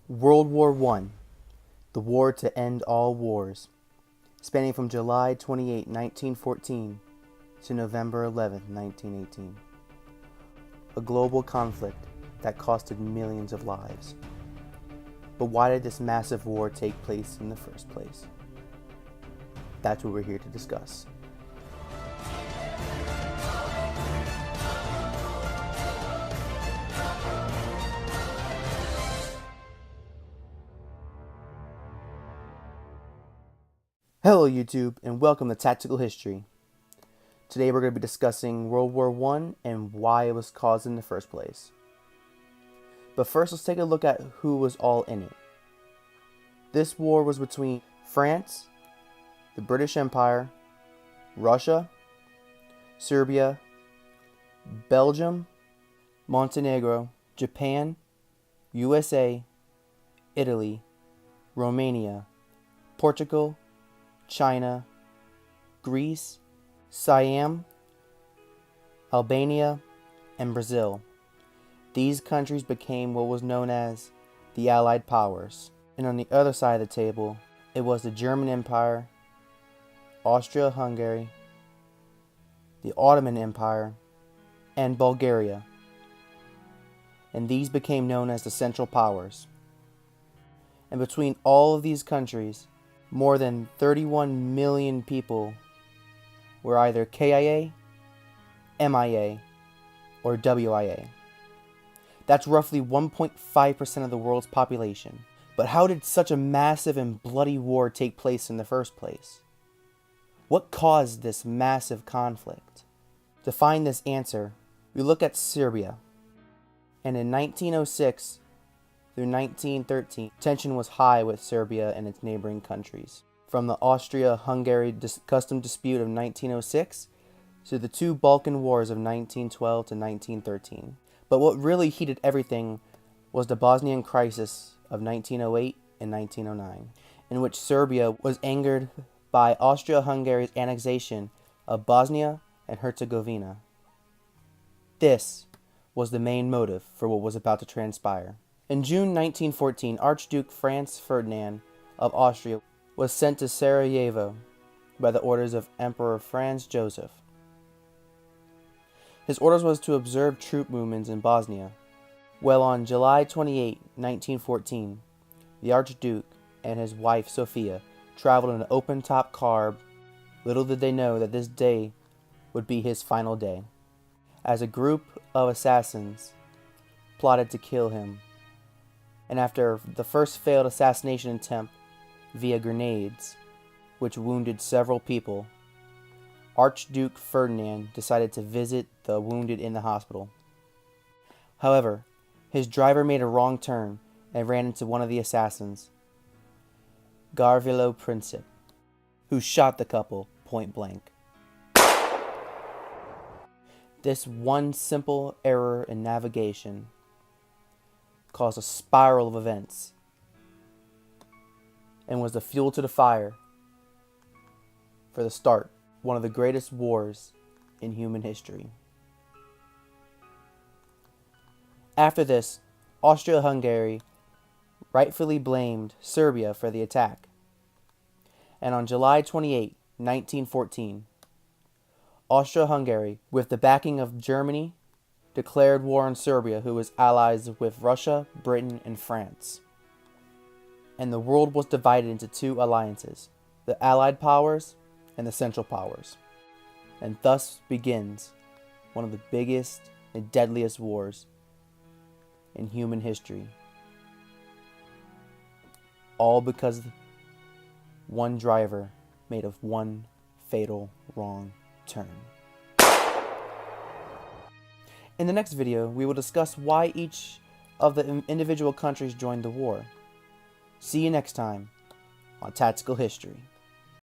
World War I, the war to end all wars, spanning from July 28, 1914 to November 11, 1918. A global conflict that costed millions of lives. But why did this massive war take place in the first place? That's what we're here to discuss. Hello YouTube, and welcome to Tactical History. Today we're going to be discussing World War I and why it was caused in the first place. But first, let's take a look at who was all in it. This war was between France, the British Empire, Russia, Serbia, Belgium, Montenegro, Japan, USA, Italy, Romania, Portugal, China, Greece, Siam, Albania, and Brazil. These countries became what was known as the Allied Powers. And on the other side of the table, it was the German Empire, Austria-Hungary, the Ottoman Empire, and Bulgaria. And these became known as the Central Powers. And between all of these countries, more than 31 million people were either KIA, MIA, or WIA. That's roughly 1.5% of the world's population. But how did such a massive and bloody war take place in the first place? What caused this massive conflict? To find this answer, we look at Serbia. And in 1906 through 1913, tension was high with Serbia and its neighboring countries. From the Austria-Hungary custom dispute of 1906 to the two Balkan Wars of 1912 to 1913. But what really heated everything was the Bosnian crisis of 1908 and 1909, in which Serbia was angered by Austria-Hungary's annexation of Bosnia and Herzegovina. This was the main motive for what was about to transpire. In June 1914, Archduke Franz Ferdinand of Austria was sent to Sarajevo by the orders of Emperor Franz Joseph. His orders was to observe troop movements in Bosnia. Well, on July 28, 1914, the Archduke and his wife Sophia traveled in an open-top car. Little did they know that this day would be his final day, as a group of assassins plotted to kill him. And after the first failed assassination attempt via grenades, which wounded several people, Archduke Ferdinand decided to visit the wounded in the hospital. However, his driver made a wrong turn and ran into one of the assassins, Gavrilo Princip, who shot the couple point blank. This one simple error in navigation caused a spiral of events and was the fuel to the fire for the start, one of the greatest wars in human history. After this, Austria-Hungary rightfully blamed Serbia for the attack. And on July 28, 1914, Austria-Hungary, with the backing of Germany, declared war on Serbia, who was allies with Russia, Britain, and France. And the world was divided into two alliances, the Allied Powers and the Central Powers. And thus begins one of the biggest and deadliest wars in human history. All because one driver made of one fatal wrong turn. In the next video, we will discuss why each of the individual countries joined the war. See you next time on Tactical History.